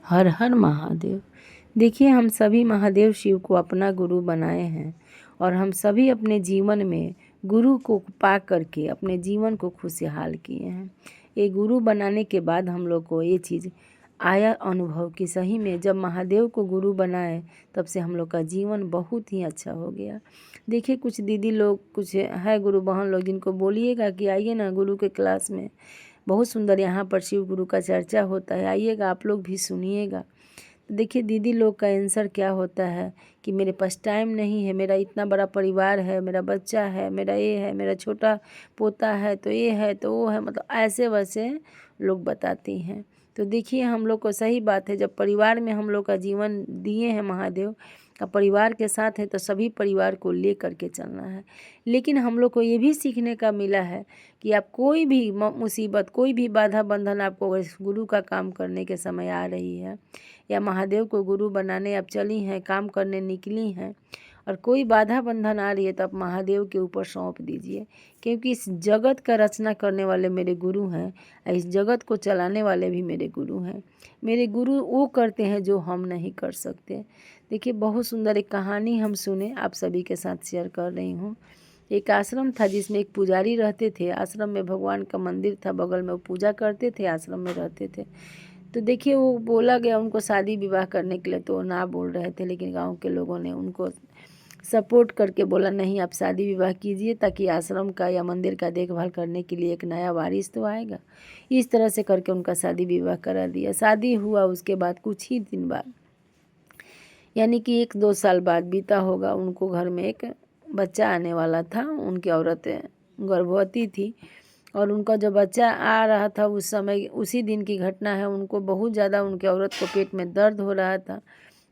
हर हर महादेव। देखिए, हम सभी महादेव शिव को अपना गुरु बनाए हैं और हम सभी अपने जीवन में गुरु को पा करके अपने जीवन को खुशहाल किए हैं। ये गुरु बनाने के बाद हम लोग को ये चीज़ आया अनुभव कि सही में जब महादेव को गुरु बनाए तब से हम लोग का जीवन बहुत ही अच्छा हो गया। देखिए, कुछ दीदी लोग, कुछ है गुरु बहन लोग, जिनको बोलिएगा कि आइए ना गुरु के क्लास में, बहुत सुंदर यहाँ पर शिव गुरु का चर्चा होता है, आइएगा आप लोग भी सुनिएगा। तो देखिए, दीदी लोग का आंसर क्या होता है कि मेरे पास टाइम नहीं है, मेरा इतना बड़ा परिवार है, मेरा बच्चा है, मेरा ये है, मेरा छोटा पोता है, तो ये है तो वो है, मतलब ऐसे वैसे लोग बताती हैं। तो देखिए, हम लोग को सही बात है, जब परिवार में हम लोग का जीवन दिए हैं महादेव का, परिवार के साथ है तो सभी परिवार को ले करके चलना है। लेकिन हम लोग को ये भी सीखने का मिला है कि आप कोई भी मुसीबत, कोई भी बाधा बंधन आपको अगर गुरु का काम करने के समय आ रही है या महादेव को गुरु बनाने आप चली हैं, काम करने निकली हैं और कोई बाधा बंधन आ रही है, तो आप महादेव के ऊपर सौंप दीजिए, क्योंकि इस जगत का रचना करने वाले मेरे गुरु हैं और इस जगत को चलाने वाले भी मेरे गुरु हैं। मेरे गुरु वो करते हैं जो हम नहीं कर सकते। देखिए, बहुत सुंदर एक कहानी हम सुने, आप सभी के साथ शेयर कर रही हूँ। एक आश्रम था जिसमें एक पुजारी रहते थे। आश्रम में भगवान का मंदिर था बगल में, वो पूजा करते थे, आश्रम में रहते थे। तो देखिए, वो बोला गया उनको शादी विवाह करने के लिए, तो वो ना बोल रहे थे, लेकिन गांव के लोगों ने उनको सपोर्ट करके बोला नहीं, आप शादी विवाह कीजिए, ताकि आश्रम का या मंदिर का देखभाल करने के लिए एक नया वारिस तो आएगा। इस तरह से करके उनका शादी विवाह करा दिया। शादी हुआ, उसके बाद कुछ ही दिन बाद, यानी कि 1-2 साल बाद बीता होगा, उनको घर में एक बच्चा आने वाला था। उनकी औरत गर्भवती थी और उनका जो बच्चा आ रहा था उस समय, उसी दिन की घटना है, उनको बहुत ज़्यादा उनकी औरत को पेट में दर्द हो रहा था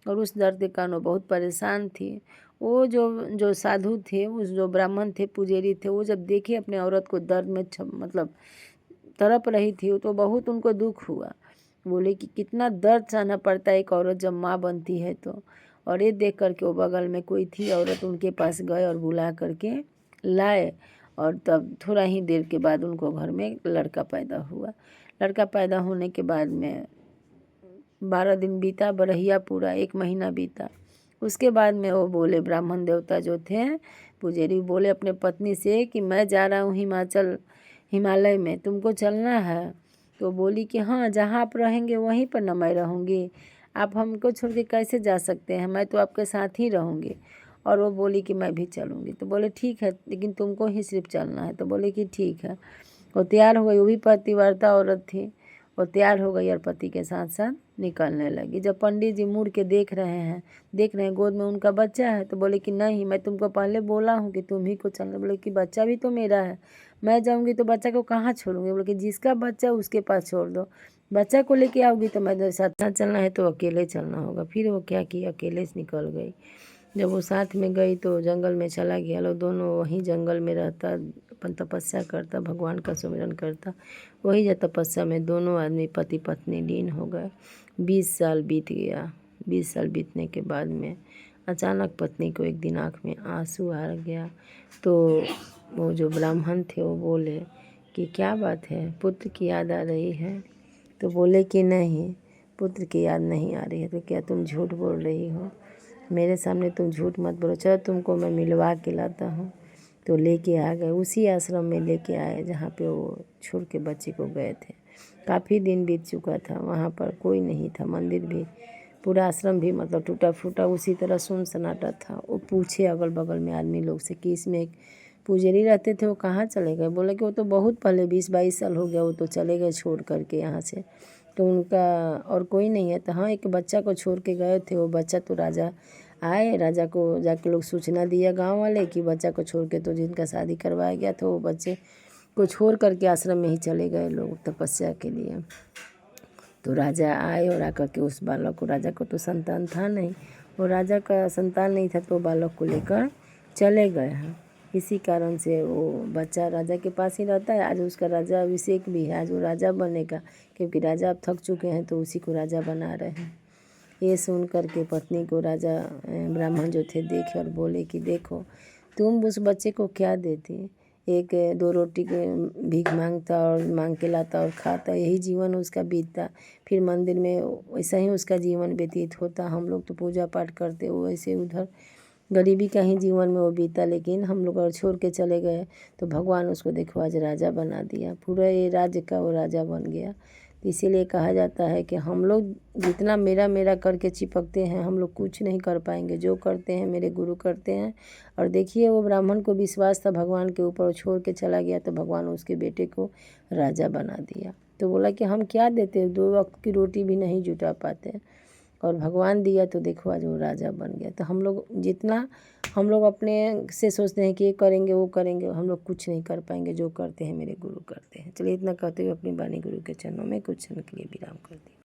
और उस दर्द के कारण वो बहुत परेशान थी। वो जो जो साधु थे, उस जो ब्राह्मण थे, पुजेरी थे, वो जब देखे अपने औरत को दर्द में मतलब तड़प रही थी, तो बहुत उनको दुख हुआ। बोले कि कितना दर्द सहना पड़ता है एक औरत जब माँ बनती है तो। और ये देख करके वो बगल में कोई थी औरत, उनके पास गए और बुला करके लाए और तब थोड़ा ही देर के बाद उनको घर में लड़का पैदा हुआ। लड़का पैदा होने के बाद में 12 दिन बीता, बरहिया पूरा 1 महीना बीता। उसके बाद में वो बोले, ब्राह्मण देवता जो थे पुजेरी, बोले अपने पत्नी से कि मैं जा रहा हूँ हिमालय में, तुमको चलना है? तो बोली कि हाँ, जहाँ आप रहेंगे वहीं पर ना मैं रहूँगी, आप हमको छोड़ के कैसे जा सकते हैं, मैं तो आपके साथ ही रहूँगी। और वो बोली कि मैं भी चलूँगी। तो बोले ठीक है, लेकिन तुमको ही सिर्फ चलना है। तो बोले कि ठीक है। वो तैयार हो गई, वो भी पतिव्रता औरत थी। वो तैयार हो गई और पति के साथ साथ निकलने लगी। जब पंडित जी मुड़ के देख रहे हैं गोद में उनका बच्चा है, तो बोले कि नहीं, मैं तुमको पहले बोला हूँ कि तुम ही को चलना। बोले कि बच्चा भी तो मेरा है, मैं जाऊँगी तो बच्चा को कहाँ छोड़ूंगी? बोले कि जिसका बच्चा उसके पास छोड़ दो, बच्चा को लेके आओगी तो मेरे साथ चलना है तो अकेले चलना होगा। फिर वो क्या की, अकेले से निकल गई। जब वो साथ में गई तो जंगल में चला गया। लोग दोनों वहीं जंगल में रहता, अपन तपस्या करता, भगवान का सुमिरन करता। वही जो तपस्या में दोनों आदमी पति पत्नी लीन हो गए। 20 साल बीत गया। 20 साल बीतने के बाद में अचानक पत्नी को एक दिन आँख में आंसू आ गया। तो वो जो ब्राह्मण थे वो बोले कि क्या बात है, पुत्र की याद आ रही है? तो बोले कि नहीं, पुत्र की याद नहीं आ रही है। तो क्या तुम झूठ बोल रही हो? मेरे सामने तुम झूठ मत बोलो, चलो तुमको मैं मिलवा के लाता हूँ। तो लेके आ गए, उसी आश्रम में लेके आए जहाँ पे वो छोड़ के बच्चे को गए थे। काफ़ी दिन बीत चुका था, वहाँ पर कोई नहीं था, मंदिर भी, पूरा आश्रम भी मतलब टूटा फूटा उसी तरह सुन सन्नाटा था। वो पूछे अगल बगल में आदमी लोग से कि इसमें एक पुजारी रहते थे, वो कहाँ चले गए? बोले कि वो तो बहुत पहले 20-22 साल हो गया, वो तो चले गए छोड़ करके यहाँ से, तो उनका और कोई नहीं है। तो हाँ, एक बच्चा को छोड़ के गए थे। वो बच्चा तो राजा आए, राजा को जाके लोग सूचना दिया गांव वाले कि बच्चा को छोड़ के तो जिनका शादी करवाया गया था, वो बच्चे को छोड़ करके आश्रम में ही चले गए लोग तपस्या के लिए। तो राजा आए और आकर के उस बालक को, राजा को तो संतान था नहीं, वो राजा का संतान नहीं था, तो बालक को लेकर चले गए हैं। इसी कारण से वो बच्चा राजा के पास ही रहता है। आज उसका राजा अभिषेक भी है, आज वो राजा बनेगा, क्योंकि राजा अब थक चुके हैं तो उसी को राजा बना रहे हैं। ये सुन कर के पत्नी को राजा ब्राह्मण जो थे देखे और बोले कि देखो, तुम उस बच्चे को क्या देती, एक दो रोटी के भीख मांगता और मांग के लाता और खाता, यही जीवन उसका बीतता। फिर मंदिर में वैसा ही उसका जीवन व्यतीत होता। हम लोग तो पूजा पाठ करते, वो वैसे उधर गरीबी का ही जीवन में वो बीता। लेकिन हम लोग अगर छोड़ के चले गए तो भगवान उसको देखो आज राजा बना दिया, पूरा ये राज्य का वो राजा बन गया। तो इसीलिए कहा जाता है कि हम लोग जितना मेरा मेरा करके चिपकते हैं, हम लोग कुछ नहीं कर पाएंगे। जो करते हैं मेरे गुरु करते हैं। और देखिए वो ब्राह्मण को विश्वास था भगवान के ऊपर, छोड़ के चला गया तो भगवान उसके बेटे को राजा बना दिया। तो बोला कि हम क्या देते, 2 वक्त की रोटी भी नहीं जुटा पाते, और भगवान दिया तो देखो आज वो राजा बन गया। तो हम लोग जितना हम लोग अपने से सोचते हैं कि ये करेंगे वो करेंगे, हम लोग कुछ नहीं कर पाएंगे। जो करते हैं मेरे गुरु करते हैं। चलिए इतना कहते हुए अपनी वाणी गुरु के चरणों में कुछ क्षण के लिए विराम कर दी।